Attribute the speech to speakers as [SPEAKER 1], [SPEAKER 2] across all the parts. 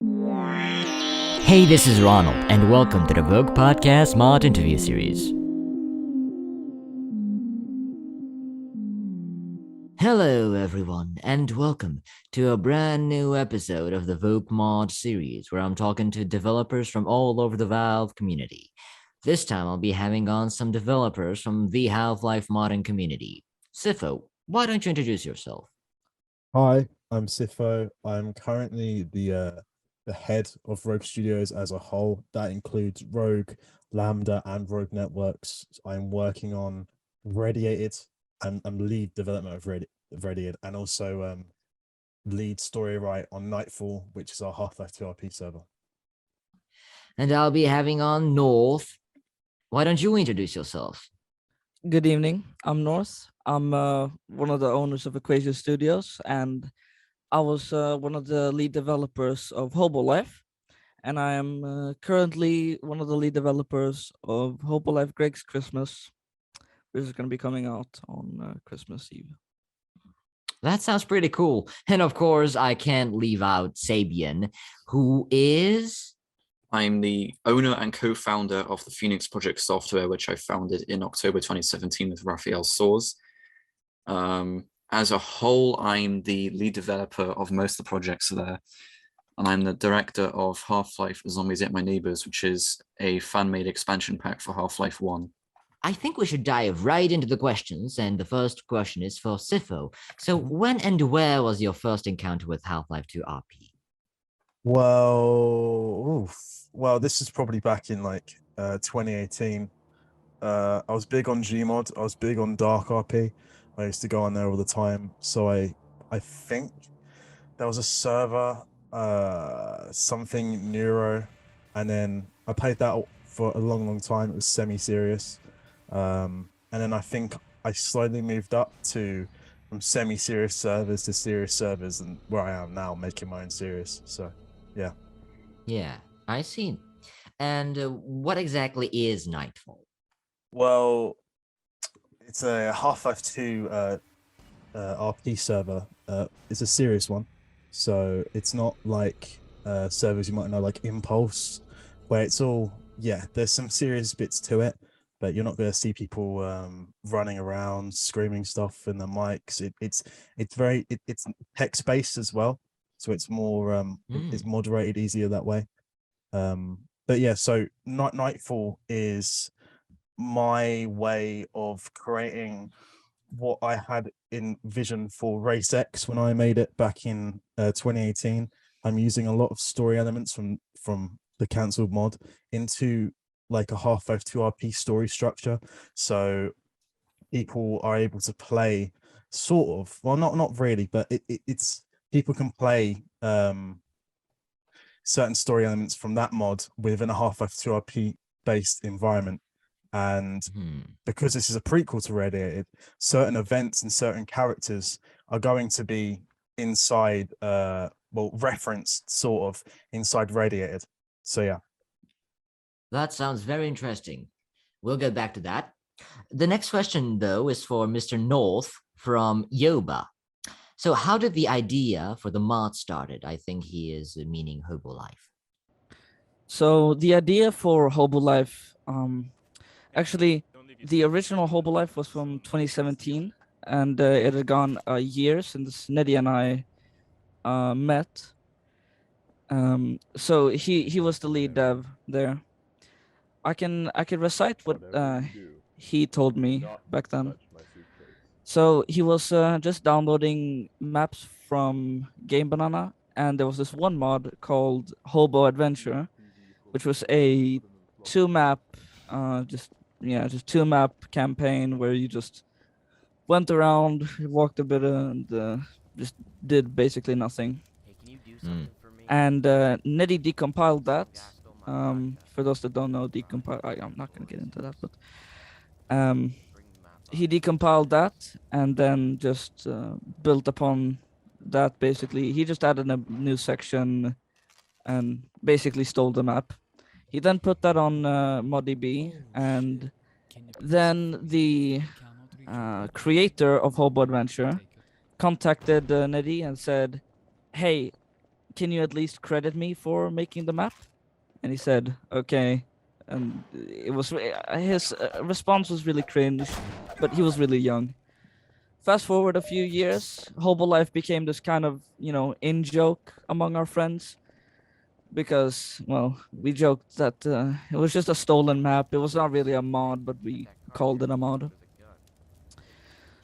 [SPEAKER 1] Hey, this is Ronald, and welcome to the VŌC Podcast mod interview series. Hello, everyone, and welcome to a brand new episode of the VŌC mod series, where I'm talking to developers from all over the Valve community. This time, I'll be having on some developers from the Half-Life modding community. Sifo, why don't you introduce yourself?
[SPEAKER 2] Hi, I'm Sifo. I'm currently the head of Rogue Studios as a whole. That includes Rogue, Lambda, and Rogue Networks. I'm working on Radiated. I'm lead development of Radiated, and also lead story write on Nightfall, which is our Half-Life 2 RP server.
[SPEAKER 1] And I'll be having on Northh. Why don't you introduce yourself?
[SPEAKER 3] Good evening. I'm Northh. I'm one of the owners of Equation Studios, and I was one of the lead developers of Hobo-Life, and I am currently one of the lead developers of Hobo-Life Greg's Christmas, which is going to be coming out on Christmas Eve.
[SPEAKER 1] That sounds pretty cool. And of course, I can't leave out Sabian, who is...
[SPEAKER 4] I'm the owner and co-founder of the Pheonix project software, which I founded in October 2017 with Raphael Soares. As a whole, I'm the lead developer of most of the projects there, and I'm the director of Half-Life Zombies Ate My Neighbours, which is a fan-made expansion pack for Half-Life 1.
[SPEAKER 1] I think we should dive right into the questions, and the first question is for Sifo. So when and where was your first encounter with Half-Life 2 RP?
[SPEAKER 2] Well, this is probably back in 2018. I was big on Gmod. I was big on Dark RP. I used to go on there all the time. So I think there was a server, something Neuro, and then I played that for a long time. It was semi-serious. And then I think I slowly moved up from semi-serious servers to serious servers, and where I am now, making my own serious. So, yeah.
[SPEAKER 1] Yeah, I see. And what exactly is Nightfall?
[SPEAKER 2] Well, it's a Half-Life 2 RP server. It's a serious one, so it's not like servers you might know, like Impulse, where it's all, there's some serious bits to it, but you're not going to see people running around screaming stuff in the mics. It's text-based as well, so it's more it's moderated easier that way. But yeah, so Nightfall is my way of creating what I had in vision for Race X when I made it back in 2018. I'm using a lot of story elements from the cancelled mod into like a Half-Life 2 RP story structure, so people are able to play sort of, well, not really, but it's people can play certain story elements from that mod within a Half-Life 2 RP based environment. And because this is a prequel to Radiated, certain events and certain characters are going to be inside, referenced sort of inside Radiated. So yeah.
[SPEAKER 1] That sounds very interesting. We'll get back to that. The next question, though, is for Mr. Northh from Yoba. So how did the idea for the mod started? I think he is meaning Hobo-Life.
[SPEAKER 3] So the idea for Hobo-Life, actually, the original Hobo-Life was from 2017, and it had gone a year since Neddy and I met. So he was the lead dev there. I can recite what he told me back then. So he was just downloading maps from Game Banana, and there was this one mod called Hobo Adventure, which was a two-map, just two-map campaign where you just went around, walked a bit, and just did basically nothing. And Neddy decompiled that. For those that don't know, I'm not going to get into that, but he decompiled that and then just built upon that. Basically, he just added a new section and basically stole the map. He then put that on ModDB, and then the creator of Hobo Adventure contacted Neddy and said, "Hey, can you at least credit me for making the map? And he said, okay. And it was his response was really cringe, but he was really young. Fast forward a few years, Hobo-Life became this kind of, in joke among our friends because, well, we joked that it was just a stolen map. It was not really a mod, but we called it a mod.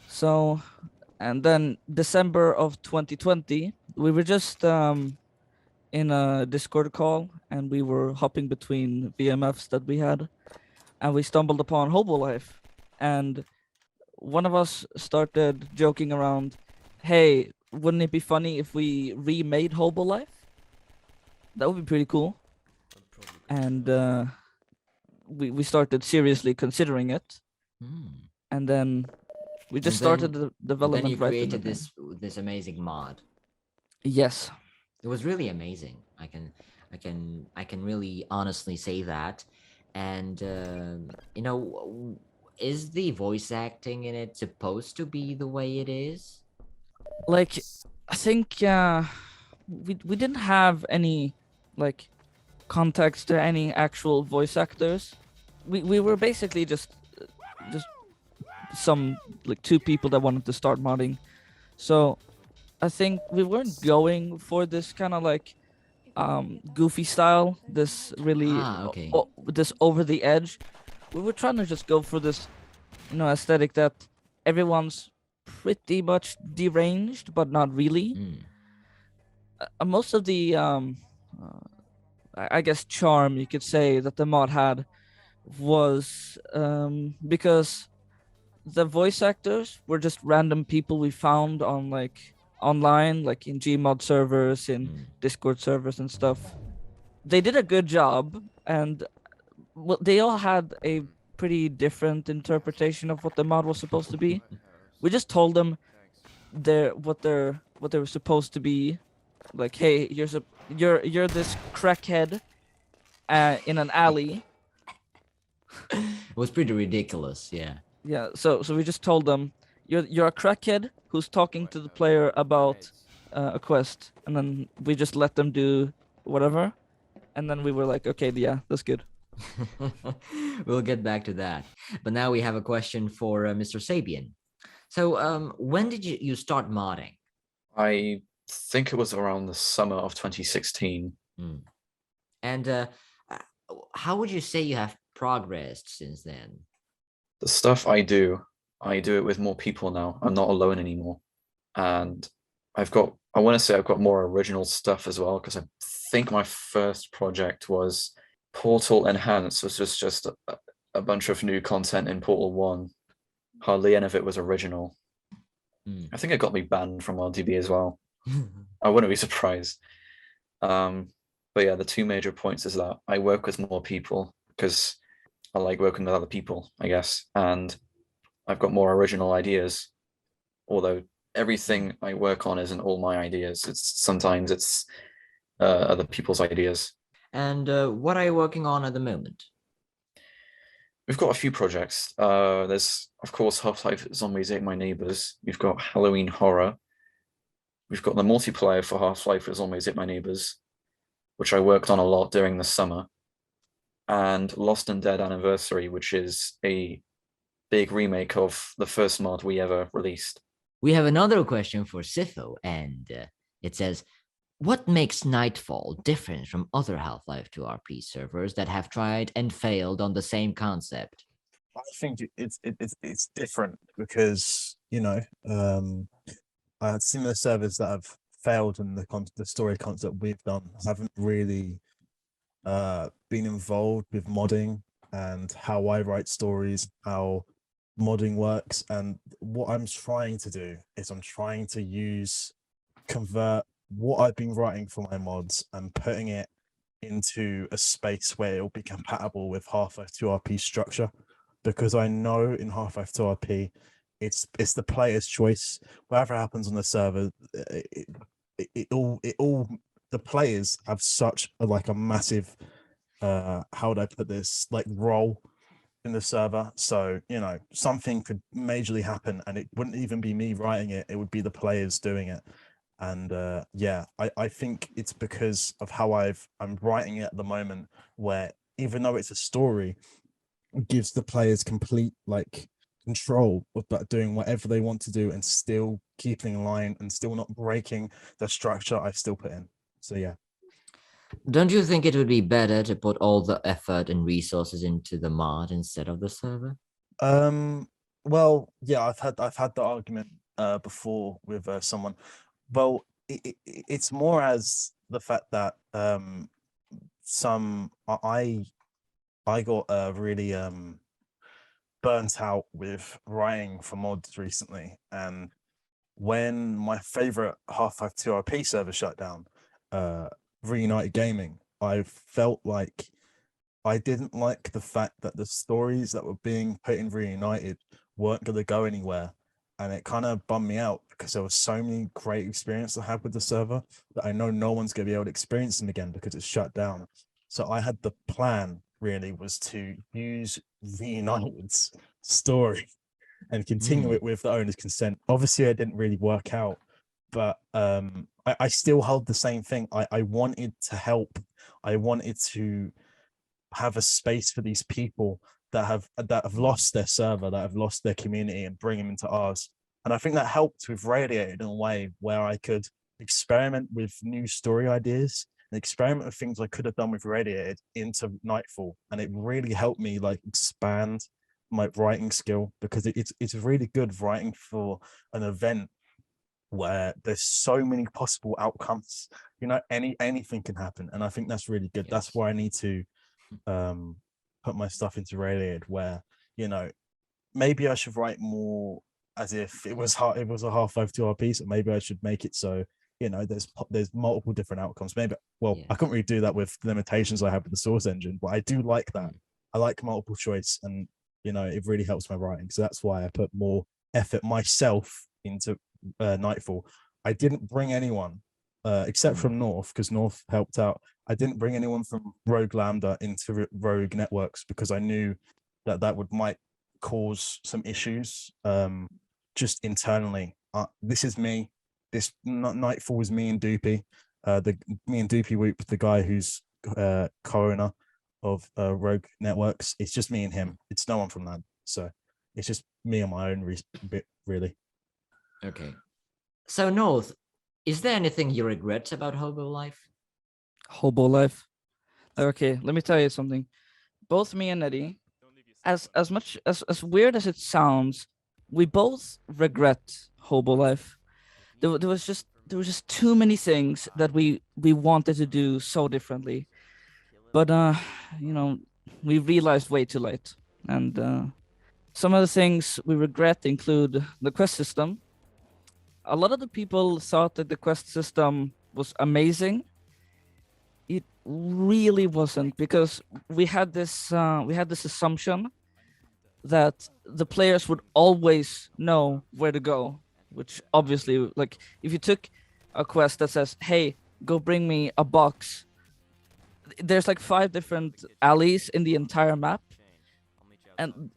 [SPEAKER 3] So, and then December of 2020, we were just in a Discord call, and we were hopping between VMFs that we had, and we stumbled upon Hobo-Life, and one of us started joking around, hey, wouldn't it be funny if we remade Hobo-Life? That would be pretty cool. And we started seriously considering it. And then we just started the development.
[SPEAKER 1] Then you
[SPEAKER 3] right
[SPEAKER 1] created this amazing mod.
[SPEAKER 3] Yes.
[SPEAKER 1] It was really amazing. I can really honestly say that. And is the voice acting in it supposed to be the way it is?
[SPEAKER 3] Like, I think we didn't have any like context to any actual voice actors. We were basically just some like two people that wanted to start modding. So I think we weren't going for this kind of like goofy style, this really
[SPEAKER 1] okay.
[SPEAKER 3] this over the edge. We were trying to just go for this aesthetic that everyone's pretty much deranged but not really. Most of the I guess charm you could say that the mod had was because the voice actors were just random people we found on like online, like in Gmod servers, in Discord servers and stuff. They did a good job, and they all had a pretty different interpretation of what the mod was supposed to be. We just told them what they were supposed to be. Like, hey, you're this crackhead in an alley.
[SPEAKER 1] It was pretty ridiculous, yeah.
[SPEAKER 3] Yeah, so we just told them you're a crackhead who's talking to the player about a quest, and then we just let them do whatever, and then we were like, okay, yeah, that's good.
[SPEAKER 1] We'll get back to that, but now we have a question for Mr. Sabian. So, when did you start modding?
[SPEAKER 4] I think it was around the summer of 2016.
[SPEAKER 1] And how would you say you have progressed since then?
[SPEAKER 4] The stuff I do it with more people now. I'm not alone anymore. And I want to say I've got more original stuff as well, because I think my first project was Portal Enhanced, which was just a bunch of new content in Portal 1. Hardly any of it was original. I think it got me banned from RDB as well. I wouldn't be surprised. But yeah, the two major points is that I work with more people because I like working with other people, I guess, and I've got more original ideas. Although everything I work on isn't all my ideas. Sometimes it's other people's ideas.
[SPEAKER 1] And what are you working on at the moment?
[SPEAKER 4] We've got a few projects. There's, of course, Half-Life Zombies Ate My Neighbours. We've got Halloween Horror. We've got the multiplayer for Half-Life Zombies Ate My Neighbours, which I worked on a lot during the summer. And Lost and Dead Anniversary, which is a big remake of the first mod we ever released.
[SPEAKER 1] We have another question for Sifo, and it says, what makes Nightfall different from other Half-Life 2 RP servers that have tried and failed on the same concept?
[SPEAKER 2] I think it's different because, similar servers that have failed in the story concept we've done haven't really been involved with modding and how I write stories, how modding works. And what I'm trying to do is I'm trying to convert what I've been writing for my mods and putting it into a space where it'll be compatible with Half-Life 2 RP structure, because I know in Half-Life 2 RP it's the player's choice. Whatever happens on the server, the players have such a massive how would I put this, like, role in the server. So something could majorly happen and it wouldn't even be me writing it, it would be the players doing it. And yeah, I think it's because of how I'm writing it at the moment, where even though it's a story, it gives the players complete like control about doing whatever they want to do and still keeping in line and still not breaking the structure I've still put in. So yeah.
[SPEAKER 1] Don't you think it would be better to put all the effort and resources into the mod instead of the server?
[SPEAKER 2] Well, yeah, I've had the argument before with someone. Well, it's more as the fact that I got really burnt out with writing for mods recently, and when my favorite Half-Life 2 RP server shut down, Reunited Gaming, I felt like I didn't like the fact that the stories that were being put in Reunited weren't going to go anywhere. And it kind of bummed me out because there was so many great experiences I had with the server that I know no one's going to be able to experience them again because it's shut down. So I had the plan really was to use Reunited's story and continue it with the owner's consent. Obviously, it didn't really work out, but I still hold the same thing. I wanted to help. I wanted to have a space for these people that have lost their server, that have lost their community, and bring them into ours. And I think that helped with Radiated in a way where I could experiment with new story ideas and experiment with things I could have done with Radiated into Nightfall. And it really helped me like expand my writing skill, because it's really good writing for an event where there's so many possible outcomes. You know, anything can happen, and I think that's really good.
[SPEAKER 1] Yes.
[SPEAKER 2] That's why I need to put my stuff into Radiated, where, you know, maybe I should write more as if it was a Half-Life 2 RP, so maybe I should make it so, you know, there's multiple different outcomes. Maybe, well, I couldn't really do that with the limitations I have with the source engine, but I do like that. I like multiple choice, and you know, it really helps my writing. So that's why I put more effort myself into Nightfall. I didn't bring anyone except from Northh, because Northh helped out. I didn't bring anyone from Rogue Lambda into Rogue Networks because I knew that might cause some issues just internally. This is me. This Nightfall was me and Doopy. Me and Doopy Whoop, the guy who's co-owner of Rogue Networks. It's just me and him. It's no one from that. So it's just me on my own bit, really.
[SPEAKER 1] Okay. So Northh, is there anything you regret about Hobo-Life?
[SPEAKER 3] Hobo-Life. Okay, let me tell you something. Both me and Eddie, as much as weird as it sounds, we both regret Hobo-Life. There was just too many things that we wanted to do so differently, but you know, we realized way too late. And some of the things we regret include the quest system. A lot of the people thought that the quest system was amazing. It really wasn't, because we had this assumption that the players would always know where to go, which obviously, like, if you took a quest that says, hey, go bring me a box, there's like 5 different alleys in the entire map, and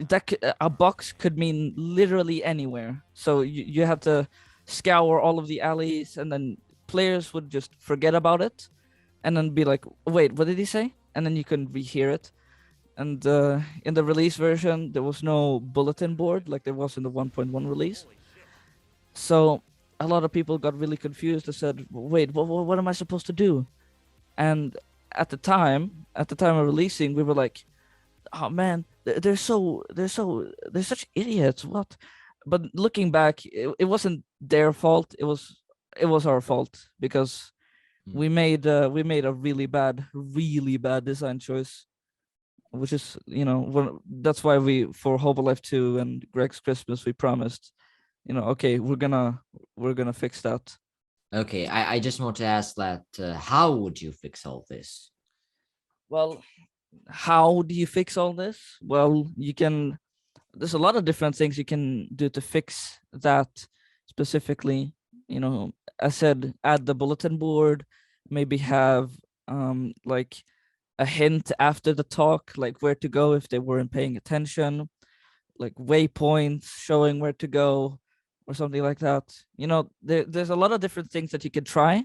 [SPEAKER 3] a box could mean literally anywhere. So you have to scour all of the alleys, and then players would just forget about it and then be like, wait, what did he say? And then you couldn't rehear it. And in the release version, there was no bulletin board like there was in the 1.1 release. So a lot of people got really confused and said, wait, what am I supposed to do? And at the time of releasing, we were like, oh man, they're such idiots. What? But looking back, it wasn't their fault. It was our fault, because we made a really bad design choice, which is, you know, that's why for Hobo-Life 2 and Greg's Christmas, we promised, you know, okay, we're gonna fix that.
[SPEAKER 1] Okay, I just want to ask that, how would you fix all this?
[SPEAKER 3] Well, how do you fix all this? Well, there's a lot of different things you can do to fix that specifically. You know, I said, add the bulletin board, maybe have like a hint after the talk, like where to go if they weren't paying attention, like waypoints showing where to go, or something like that. There's a lot of different things that you can try.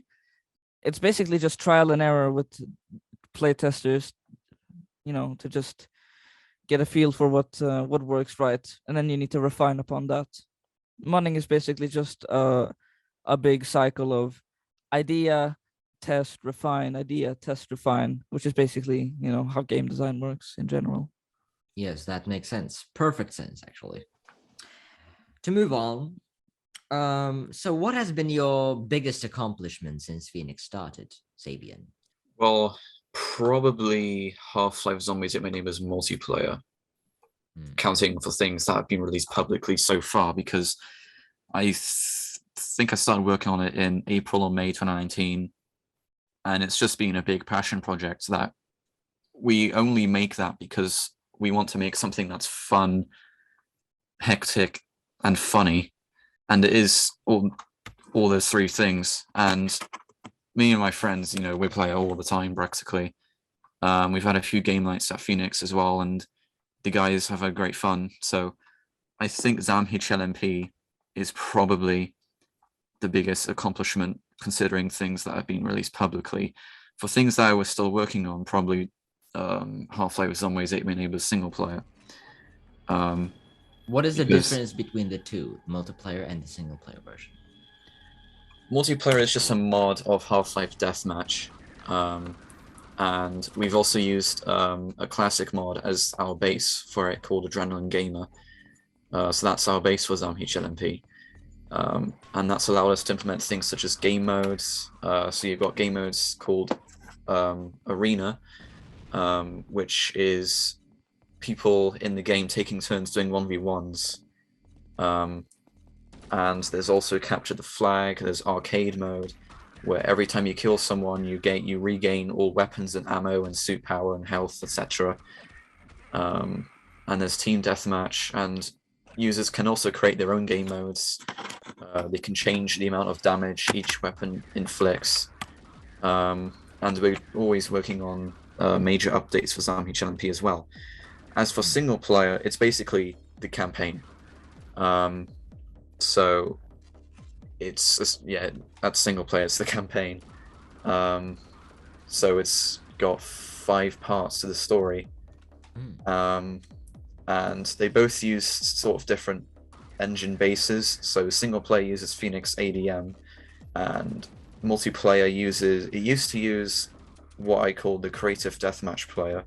[SPEAKER 3] It's basically just trial and error with playtesters, to just get a feel for what works right, and then you need to refine upon that. Modding is basically just a big cycle of idea, test, refine, idea, test, refine, which is basically, how game design works in general.
[SPEAKER 1] Yes, that makes sense. Perfect sense, actually. To move on, so what has been your biggest accomplishment since Pheonix started, Sabian?
[SPEAKER 4] Well, probably Half-Life Zombies at My Neighbours multiplayer, counting for things that have been released publicly so far, because I think I started working on it in April or May 2019, and it's just been a big passion project that we only make that because we want to make something that's fun, hectic, and funny, and it is all those three things. And me and my friends, we play it all the time practically. We've had a few game nights at Pheonix as well, and the guys have had great fun. So I think ZAMN HL2 is probably the biggest accomplishment, considering things that have been released publicly. For things that I was still working on, probably Half-Life Zombies 8 My Neighbours single player.
[SPEAKER 1] What is the difference between the two, multiplayer and the single player version?
[SPEAKER 4] Multiplayer is just a mod of Half-Life Deathmatch, and we've also used a classic mod as our base for it called Adrenaline Gamer. So that's our base for ZAMN HL2. And that's allowed us to implement things such as game modes. So you've got game modes called Arena, which is people in the game taking turns doing 1v1s. And there's also Capture the Flag. There's arcade mode, where every time you kill someone, you regain all weapons and ammo and suit power and health, etc. And there's Team Deathmatch, and users can also create their own game modes. They can change the amount of damage each weapon inflicts. And we're always working on major updates for ZAMN HL2 as well. As for single player, it's basically the campaign. So it's that's single player, it's the campaign. So it's got 5 parts to the story. And they both use sort of different engine bases. So single player uses Pheonix ADM, and multiplayer used to use what I call the creative deathmatch player,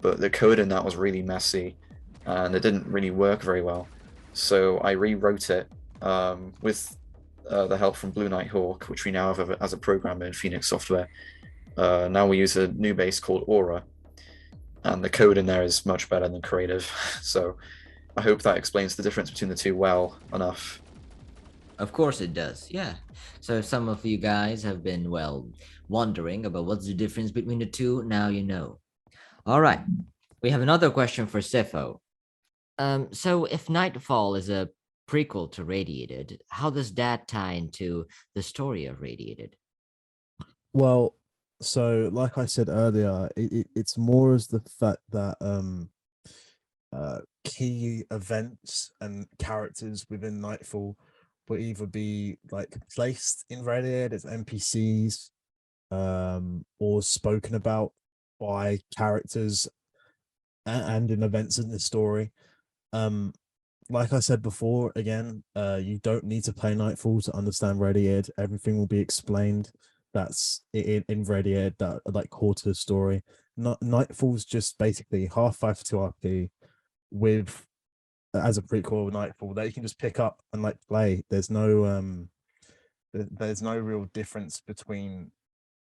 [SPEAKER 4] but the code in that was really messy and it didn't really work very well. So I rewrote it with the help from Blue Knight Hawk, which we now have as a programmer in Pheonix software. Now we use a new base called Aura, and the code in there is much better than creative. So I hope that explains the difference between the two well enough.
[SPEAKER 1] Of course it does, yeah. So if some of you guys have been, wondering about what's the difference between the two, now you know. All right, we have another question for Sefo. So if Nightfall is a prequel to Radiated, how does that tie into the story of Radiated?
[SPEAKER 2] Well, so like I said earlier, it's more as the fact that key events and characters within Nightfall will either be like placed in Radiated as NPCs, or spoken about by characters and in events in the story. Like I said before, again, you don't need to play Nightfall to understand Radiated. Everything will be explained that's in Radiated, that are like core to the story. Nightfall's just basically Half-Life 2 RP with as a prequel of Nightfall that you can just pick up and like play. There's no real difference between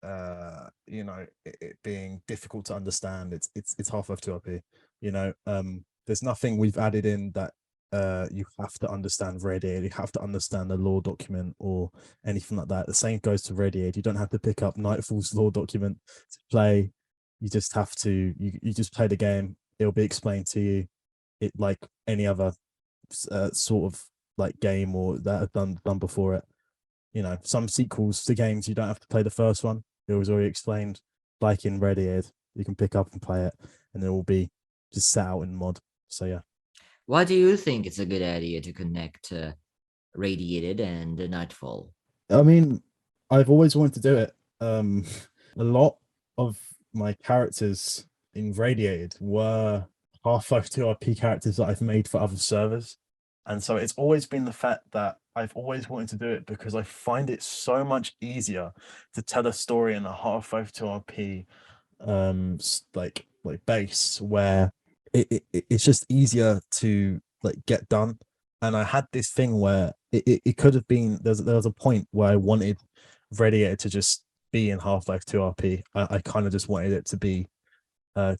[SPEAKER 2] it being difficult to understand. It's Half-Life 2 RP. There's nothing we've added in that you have to understand Radiated, you have to understand the lore document or anything like that. The same goes to Radiated. You don't have to pick up Nightfall's lore document to play. You just have to you just play the game. It'll be explained to you, it like any other sort of like game or that have done before it. Some sequels to games, you don't have to play the first one. It was already explained. Like in Radiated, you can pick up and play it, and it will be just set out in mod. So yeah.
[SPEAKER 1] Why do you think it's a good idea to connect Radiated and Nightfall?
[SPEAKER 2] I mean, I've always wanted to do it. A lot of my characters in Radiated were Half-Life 2 RP characters that I've made for other servers. And so it's always been the fact that I've always wanted to do it because I find it so much easier to tell a story in a Half-Life 2 RP like base where it's just easier to like get done. And I had this thing where it could have been there was a point where I wanted Radiator to just be in Half-Life 2 RP. I kind of just wanted it to be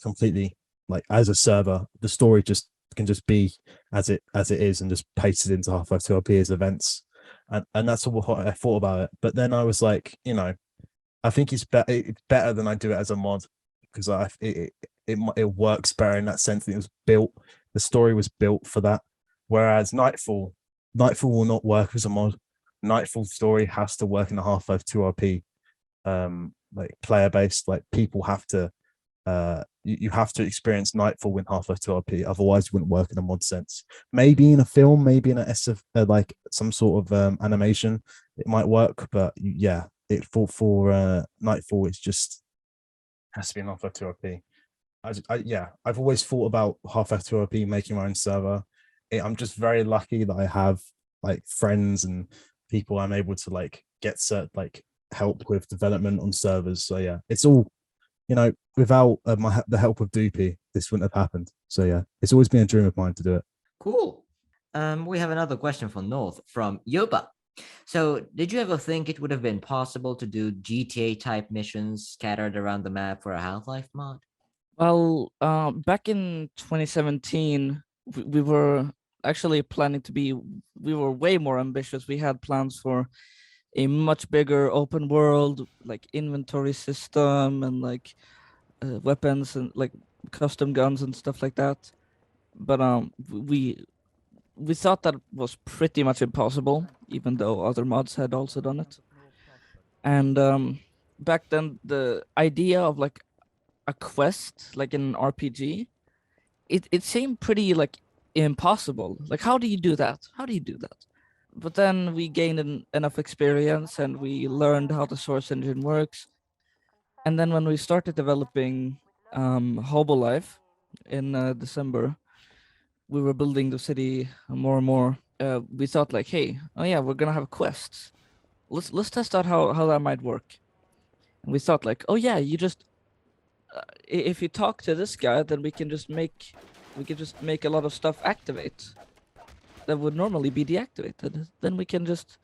[SPEAKER 2] completely like as a server. The story just can just be as it is and just pasted into Half-Life 2 RP as events. And that's what I thought about it. But then I was like, I think it's better than I do it as a mod because it works better in that sense that it was built. The story was built for that. Whereas Nightfall will not work as a mod. Nightfall story has to work in the Half-Life 2 RP like player based. Like people have to you have to experience Nightfall in Half-Life 2 RP, otherwise it wouldn't work in a mod sense. Maybe in a film, maybe in a SF like some sort of animation, it might work, but yeah, it for Nightfall it's just has to be in Half-Life 2 RP. I've always thought about Half-Life 2 RP making my own server. I'm just very lucky that I have like friends and people I'm able to like get like help with development on servers. So yeah, it's all without the help of Doopy, this wouldn't have happened. So yeah, it's always been a dream of mine to do it.
[SPEAKER 1] Cool. We have another question from North from Yoba. So did you ever think it would have been possible to do GTA type missions scattered around the map for a Half-Life mod?
[SPEAKER 3] Well, back in 2017, we were actually planning to be, we were way more ambitious. We had plans for a much bigger open world, like inventory system and like weapons and like custom guns and stuff like that. But we thought that was pretty much impossible, even though other mods had also done it. And back then, the idea of like a quest, like in an RPG, it seemed pretty like impossible. Like, how do you do that? How do you do that? But then we gained enough experience and we learned how the source engine works. And then when we started developing Hobo-Life in December, we were building the city more and more. We thought like, hey, oh yeah, we're gonna have quests. Let's test out how that might work. And we thought like, oh yeah, you just if you talk to this guy, then we can just make a lot of stuff activate that would normally be deactivated. Then we can just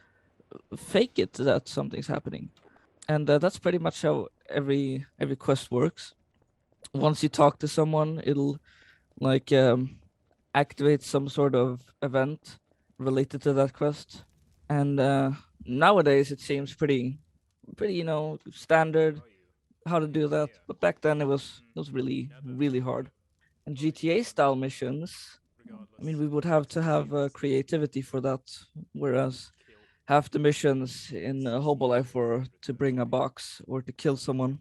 [SPEAKER 3] fake it that something's happening. And that's pretty much how every quest works. Once you talk to someone, it'll like activate some sort of event related to that quest. And nowadays it seems pretty standard how to do that. But back then it was really hard. And GTA style missions, I mean, we would have to have creativity for that, whereas half the missions in Hobo-Life were to bring a box or to kill someone.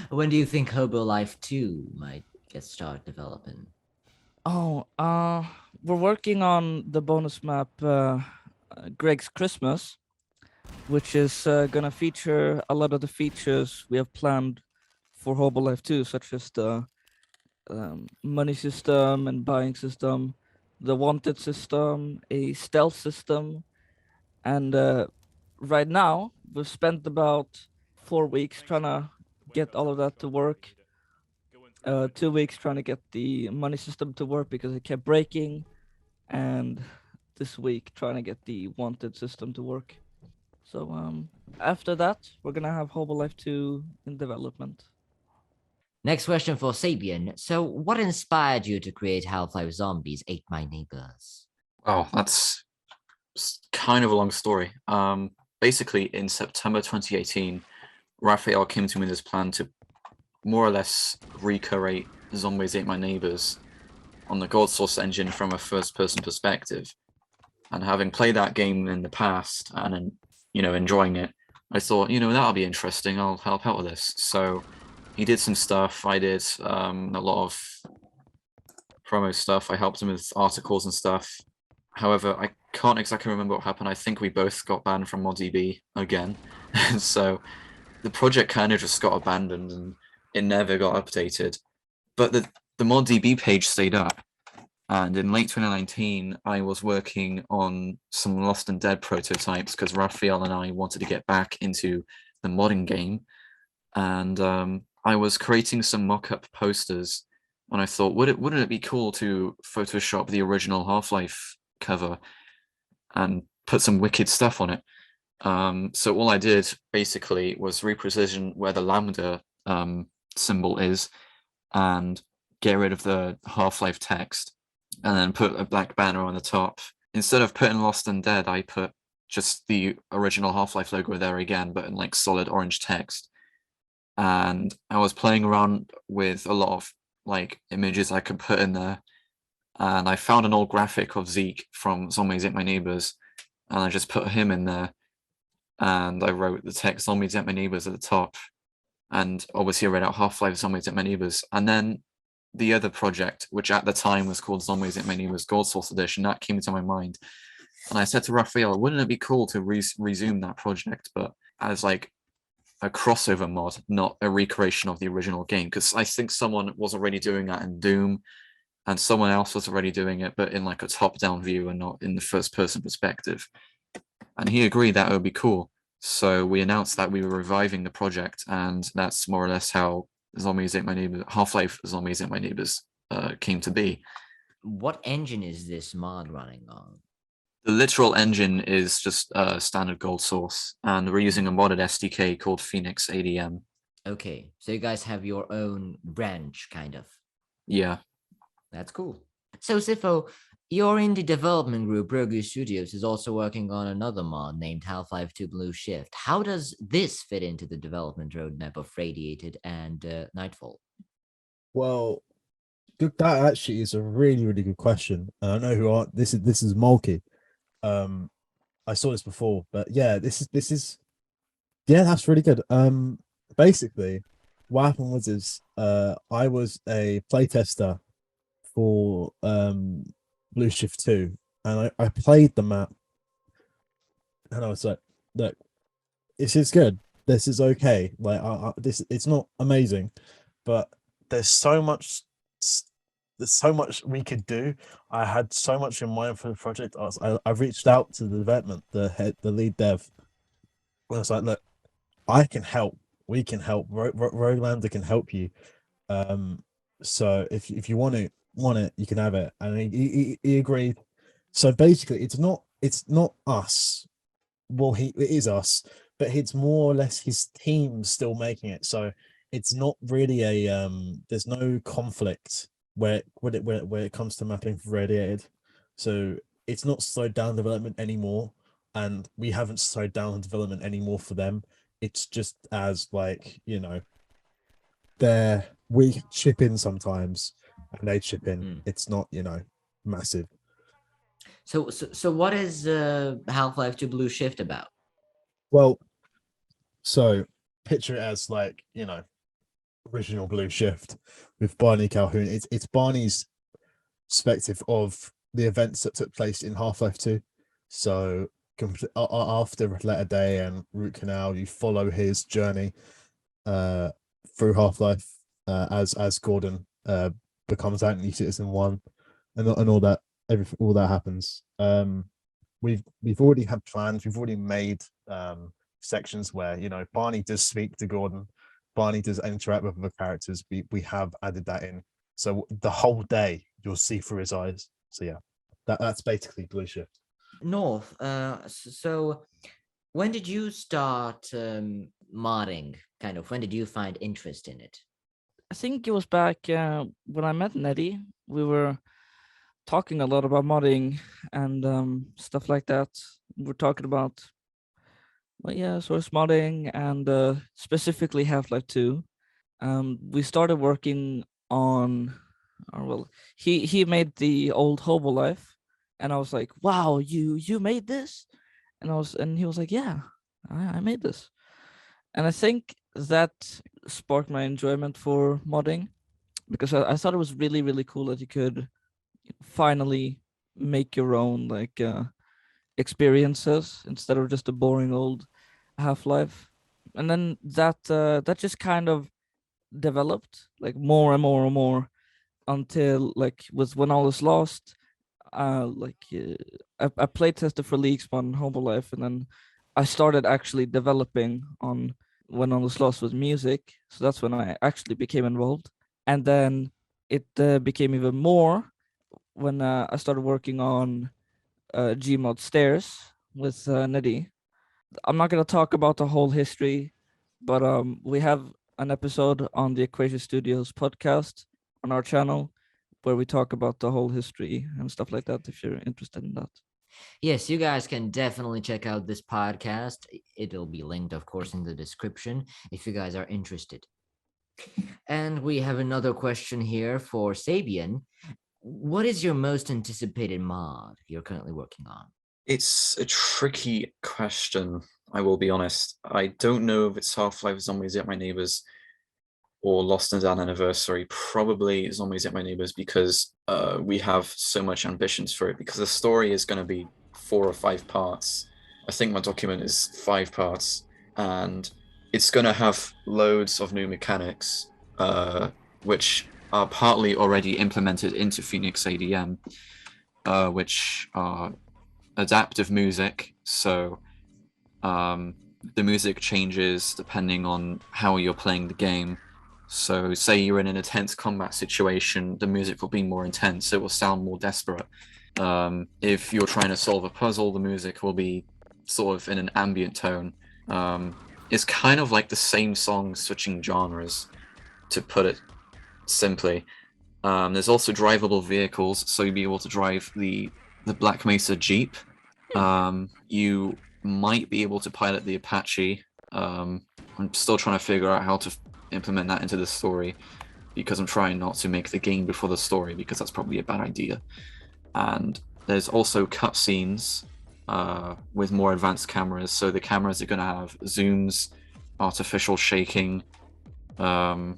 [SPEAKER 1] When do you think Hobo-Life 2 might get started developing?
[SPEAKER 3] Oh, we're working on the bonus map Greg's Christmas, which is gonna feature a lot of the features we have planned for Hobo-Life 2, such as the money system and buying system, the wanted system, a stealth system, and right now we've spent about 4 weeks trying to get all of that to work. 2 weeks trying to get the money system to work because it kept breaking, and this week trying to get the wanted system to work. So after that, we're gonna have Hobo-Life 2 in development.
[SPEAKER 1] Next question for Sabian. So what inspired you to create Half-Life Zombies Ate My Neighbors?
[SPEAKER 4] Oh, that's kind of a long story. Basically, in September 2018, Raphael came to me with this plan to more or less recreate Zombies Ate My Neighbors on the Gold Source engine from a first-person perspective. And having played that game in the past and enjoying it, I thought, that'll be interesting. I'll help out with this. So he did some stuff. I did a lot of promo stuff. I helped him with articles and stuff. However, I can't exactly remember what happened. I think we both got banned from ModDB again. So the project kind of just got abandoned and it never got updated. But the ModDB page stayed up. And in late 2019, I was working on some Lost and Dead prototypes because Raphael and I wanted to get back into the modding game. And I was creating some mock-up posters. And I thought, wouldn't it be cool to Photoshop the original Half-Life cover and put some wicked stuff on it? So all I did basically was reprecision where the lambda symbol is and get rid of the Half-Life text and then put a black banner on the top. Instead of putting Lost and Dead, I put just the original Half-Life logo there again, but in like solid orange text. And I was playing around with a lot of like images I could put in there. And I found an old graphic of Zeke from Zombies Ate My Neighbours, and I just put him in there. And I wrote the text Zombies Ate My Neighbours at the top. And obviously I read out Half-Life Zombies Ate My Neighbours. And then the other project, which at the time was called Zombies Ate My Neighbours Gold Source Edition, that came into my mind. And I said to Raphael, wouldn't it be cool to resume that project, but as like a crossover mod, not a recreation of the original game? Because I think someone was already doing that in Doom, and someone else was already doing it, but in like a top-down view and not in the first-person perspective. And he agreed that it would be cool. So we announced that we were reviving the project, and that's more or less how Zombies Ate My Neighbours, Half-Life Zombies Ate My Neighbours came to be.
[SPEAKER 1] What engine is this mod running on?
[SPEAKER 4] The literal engine is just a standard gold source, and we're using a modded SDK called Pheonix ADM.
[SPEAKER 1] Okay, so you guys have your own branch, kind of.
[SPEAKER 4] Yeah.
[SPEAKER 1] That's cool. So, Sifo, your indie development group, Rogue Studios, is also working on another mod named Half-Life 2 Blue Shift. How does this fit into the development roadmap of Radiated and Nightfall?
[SPEAKER 2] Well, that actually is a really, really good question. And I know who this is Mulkey. I saw this before, but yeah, this is that's really good. Basically, what happened was I was a playtester for Blue Shift 2, and I played the map, and I was like, look, this is good, this is okay, like it's not amazing, but there's so much we could do. I had so much in mind for the project. I reached out to the development, the lead dev, and I was like, look, I can help, we can help, Roguelander can help you, so if you want it, you can have it. And he agreed. So basically it's not us, well, it is us, but it's more or less his team still making it. So it's not really a there's no conflict where it comes to mapping for Radiated. So it's not slowed down development anymore, and we haven't slowed down development anymore for them. It's just as like, you know, we chip in sometimes and they chip in. It's not, you know, massive.
[SPEAKER 1] So what is Half-Life 2 Blue Shift about?
[SPEAKER 2] Well, so picture it as like, you know, original Blue Shift with Barney Calhoun. It's Barney's perspective of the events that took place in Half-Life 2. So after Letter Day and Root Canal, you follow his journey through Half-Life as Gordon becomes Anthony Citizen 1 and all that, all that happens. We've already had plans, we've already made sections where, you know, Barney does speak to Gordon, Barney does interact with other characters. We have added that in, so the whole day you'll see through his eyes. So yeah, that's basically Blue Shift.
[SPEAKER 1] North, so when did you start modding? Kind of, when did you find interest in it?
[SPEAKER 3] I think it was back when I met Nettie. We were talking a lot about modding and stuff like that. We're talking about, well, yeah, source modding and specifically Half-Life 2. We started working on, well, he made the old Hobo-Life, and I was like, wow, you made this? And he was like, yeah, I made this. And I think that sparked my enjoyment for modding, because I thought it was really, really cool that you could finally make your own, like, experiences instead of just a boring old Half-Life. And then that just kind of developed like more and more and more until like with When All Is Lost. I played tested for leaks on Hobo-Life, and then I started actually developing on When All Is Lost with music. So that's when I actually became involved, and then it became even more when I started working on Gmod Stairs with Nidhi. I'm not gonna talk about the whole history, but we have an episode on the Equation Studios podcast on our channel where we talk about the whole history and stuff like that, if you're interested in that.
[SPEAKER 1] Yes, you guys can definitely check out this podcast. It'll be linked, of course, in the description if you guys are interested. And we have another question here for Sabian. What is your most anticipated mod you're currently working on?
[SPEAKER 4] It's a tricky question, I will be honest. I don't know if it's Half-Life Zombies at My Neighbours or Lost and Down Anniversary. Probably Zombies at My Neighbours, because we have so much ambitions for it, because the story is going to be 4 or 5 parts. I think my document is 5 parts, and it's going to have loads of new mechanics, which are partly already implemented into Pheonix ADM, which are adaptive music. So the music changes depending on how you're playing the game. So say you're in an intense combat situation, the music will be more intense. It will sound more desperate. If you're trying to solve a puzzle, the music will be sort of in an ambient tone. It's kind of like the same song switching genres, to put it simply. There's also drivable vehicles, so you'll be able to drive the Black Mesa Jeep. You might be able to pilot the Apache. I'm still trying to figure out how to implement that into the story, because I'm trying not to make the game before the story, because that's probably a bad idea. And there's also cutscenes with more advanced cameras. So the cameras are going to have zooms, artificial shaking, and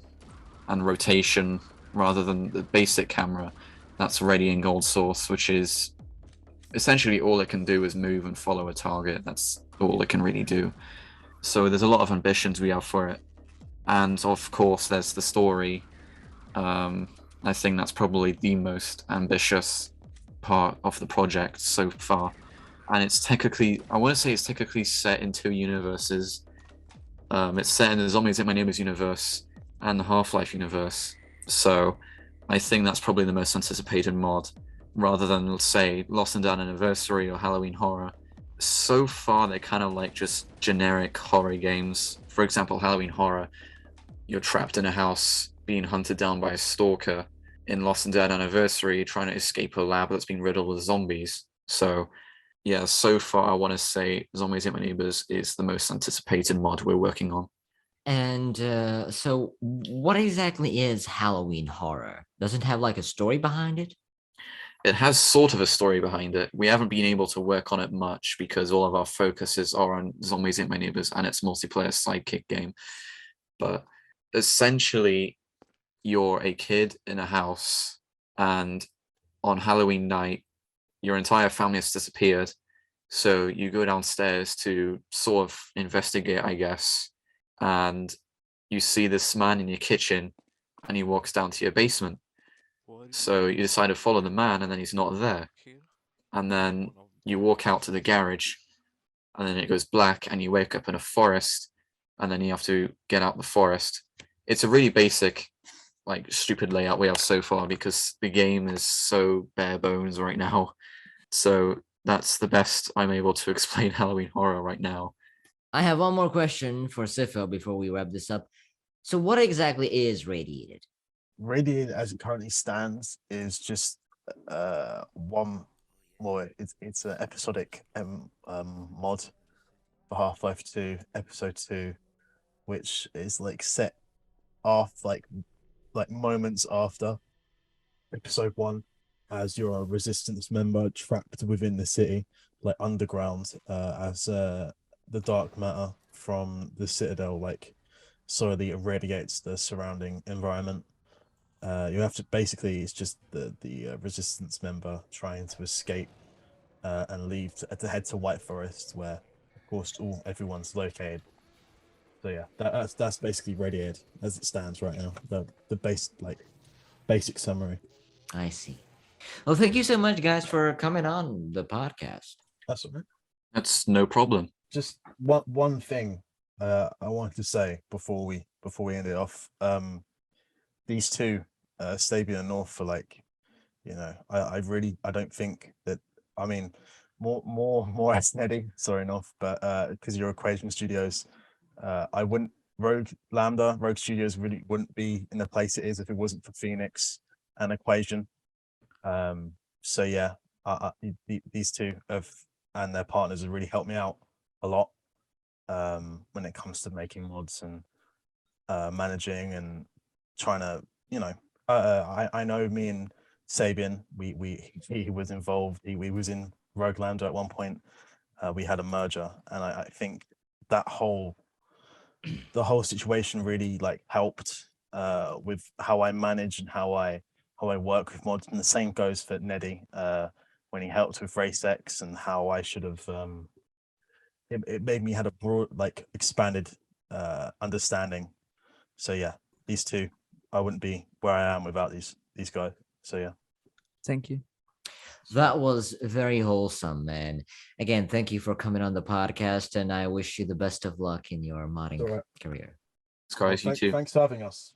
[SPEAKER 4] rotation, rather than the basic camera that's already in Gold Source, which is essentially all it can do is move and follow a target. That's all it can really do. So there's a lot of ambitions we have for it. And of course, there's the story. I think that's probably the most ambitious part of the project so far. And it's technically, I want to say it's technically set in 2 universes. It's set in the Zombies at My Neighbours universe and the Half-Life universe. So I think that's probably the most anticipated mod, rather than, let's say, Lost and Down Anniversary or Halloween Horror. So far, they're kind of like just generic horror games. For example, Halloween Horror, you're trapped in a house being hunted down by a stalker. In Lost and Down Anniversary, trying to escape a lab that's been riddled with zombies. So yeah, so far I want to say Zombies at My Neighbours is the most anticipated mod we're working on.
[SPEAKER 1] And so what exactly is Halloween Horror? Does it have like a story behind it?
[SPEAKER 4] It has sort of a story behind it. We haven't been able to work on it much because all of our focuses are on Zombies at My Neighbours and its multiplayer sidekick game. But essentially, you're a kid in a house, and on Halloween night, your entire family has disappeared. So you go downstairs to sort of investigate, I guess, and you see this man in your kitchen, and he walks down to your basement. So you decide to follow the man, and then he's not there. And then you walk out to the garage, and then it goes black, and you wake up in a forest, and then you have to get out the forest. It's a really basic, like, stupid layout we have so far, because the game is so bare bones right now. So that's the best I'm able to explain Halloween Horror right now.
[SPEAKER 1] I have one more question for Sifo before we wrap this up. So what exactly is Radiated?
[SPEAKER 2] Radiated, as it currently stands, is just one. Well, it's an episodic mod for Half-Life 2, Episode 2, which is like set off like moments after Episode 1, as you're a resistance member trapped within the city, like underground, as the dark matter from the Citadel like slowly irradiates the surrounding environment. You have to basically, it's just the resistance member trying to escape and leave to head to White Forest, where of course everyone's located. So yeah, that's basically Radiated as it stands right now. The basic summary.
[SPEAKER 1] I see. Well, thank you so much, guys, for coming on the podcast.
[SPEAKER 2] That's all right.
[SPEAKER 4] That's no problem.
[SPEAKER 2] Just one thing I wanted to say before we end it off. These two, Sabian and Northh, are I don't think that. I mean, more as Neddy. Sorry, Northh, but because you're Equation Studios, I wouldn't. Rogue Studios really wouldn't be in the place it is if it wasn't for Pheonix and Equation. So yeah, these two and their partners have really helped me out a lot when it comes to making mods and managing and trying to, I know me and Sabian, he was involved. He was in Rogue Lambda at one point. We had a merger, and I think the whole situation really helped with how I manage and how I work with mods. And the same goes for Neddy when he helped with Race X, and how I should have it made me had a broad expanded understanding. So yeah, these two, I wouldn't be where I am without these guys. So yeah,
[SPEAKER 3] Thank you.
[SPEAKER 1] That was very wholesome, man. Again, thank you for coming on the podcast, and I wish you the best of luck in your modding
[SPEAKER 2] all right.
[SPEAKER 1] career.
[SPEAKER 4] Guys, you too.
[SPEAKER 2] Thanks for having us.